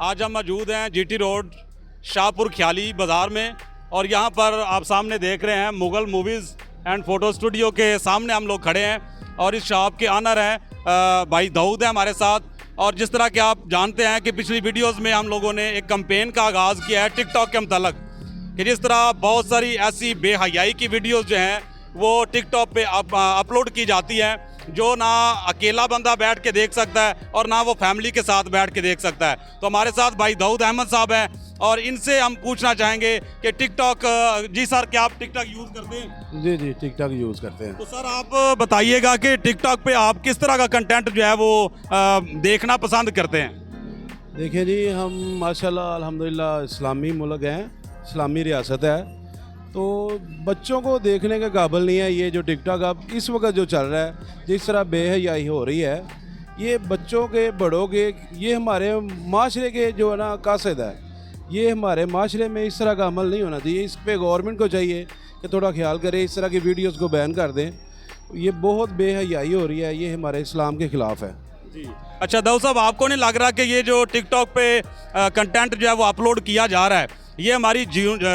आज हम मौजूद हैं जीटी रोड शाहपुर ख्याली बाज़ार में और यहाँ पर आप सामने देख रहे हैं Mughal movies and photo studio के सामने हम लोग खड़े हैं और इस शॉप के ऑनर हैं भाई दाऊद है हमारे साथ। और जिस तरह के आप जानते हैं कि पिछली वीडियोस में हम लोगों ने एक कैंपेन का आगाज़ किया है टिकटॉक के मतलब कि जिस तरह बहुत सारी ऐसी बेहयाई की वीडियोस जो हैं वो टिकटॉक पे अपलोड की जाती है जो ना अकेला बंदा बैठ के देख सकता है और ना वो फैमिली के साथ बैठ के देख सकता है। तो हमारे साथ भाई दाऊद अहमद साहब हैं और इनसे हम पूछना चाहेंगे कि टिकटॉक, जी सर क्या आप टिकटॉक यूज़ करते हैं? जी जी टिकटॉक यूज़ करते हैं। तो सर आप बताइएगा कि टिकटॉक पे आप किस तरह का कंटेंट जो है वो देखना पसंद करते हैं? देखिए जी, हम माशाल्लाह अल्हम्दुलिल्लाह इस्लामी मुल्क हैं, इस्लामी रियासत है, तो बच्चों को देखने के काबिल नहीं है। ये जो टिकटॉक अब इस वक्त जो चल रहा है, जिस तरह बेहयाई हो रही है, ये बच्चों के बड़ों के, ये हमारे माशरे के जो है ना कासिद है, ये हमारे माशरे में इस तरह का अमल नहीं होना चाहिए। इस पे गवर्नमेंट को चाहिए कि थोड़ा ख्याल करे, इस तरह की वीडियोस को बैन कर दें। ये बहुत बेहयाई हो रही है, ये हमारे इस्लाम के ख़िलाफ़ है जी। अच्छा दाऊद साहब, आपको नहीं लग रहा कि ये जो टिकटॉक पे कंटेंट जो है वो अपलोड किया जा रहा है, ये हमारी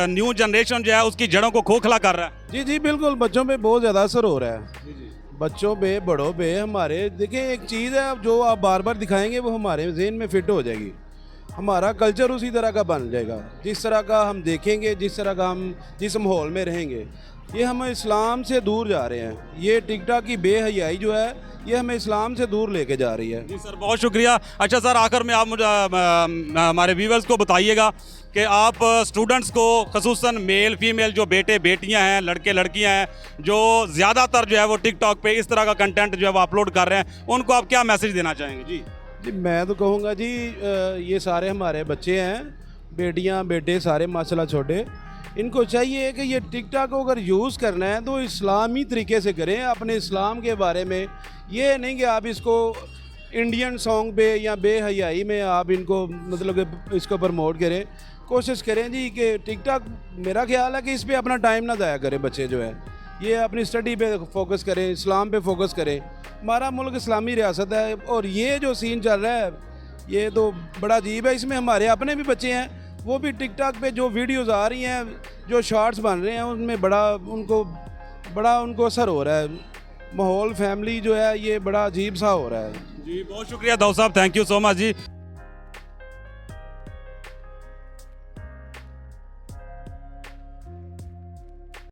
न्यू जनरेशन जो है उसकी जड़ों को खोखला कर रहा है? जी जी बिल्कुल, बच्चों पे बहुत ज़्यादा असर हो रहा है। बच्चों पे, बड़ों पे, हमारे देखिए एक चीज़ है, जो आप बार बार दिखाएंगे वो हमारे जहन में फिट हो जाएगी। हमारा कल्चर उसी तरह का बन जाएगा, जिस तरह का हम देखेंगे, जिस तरह का हम जिस माहौल में रहेंगे। ये हम इस्लाम से दूर जा रहे हैं। ये टिकटॉक की बेहयाई जो है, ये हमें इस्लाम से दूर लेके जा रही है। जी सर, बहुत शुक्रिया। अच्छा सर, आखिर में आप मुझे हमारे व्यूवर्स को बताइएगा कि आप स्टूडेंट्स को, खसूसन मेल फीमेल जो बेटे बेटियां हैं, लड़के लड़कियां हैं, जो ज़्यादातर जो है वो टिकटॉक पे इस तरह का कंटेंट जो है वो अपलोड कर रहे हैं, उनको आप क्या मैसेज देना चाहेंगे? जी जी मैं तो कहूँगा जी, ये सारे हमारे बच्चे हैं, बेटियां बेटे सारे माशाल्लाह छोटे, इनको चाहिए कि ये टिकटॉक को अगर यूज़ करना है तो इस्लामी तरीके से करें, अपने इस्लाम के बारे में। ये नहीं कि आप इसको इंडियन सॉन्ग पे या बेहयाई में आप इनको मतलब कि इसको प्रमोट करें। कोशिश करें जी कि टिकटॉक, मेरा ख्याल है कि इस पे अपना टाइम ना ज़ाया करें बच्चे जो है, ये अपनी स्टडी पे फोकस करें, इस्लाम पे फोकस करें। हमारा मुल्क इस्लामी रियासत है और ये जो सीन चल रहा है ये तो बड़ा अजीब है। इसमें हमारे अपने भी बच्चे हैं, वो भी टिकटॉक पे जो वीडियोस आ रही हैं, जो शॉर्ट्स बन रहे हैं, उनमें बड़ा उनको असर हो रहा है। माहौल फैमिली जो है ये बड़ा अजीब सा हो रहा है। जी बहुत शुक्रिया दाऊद साहब, thank you so much ji.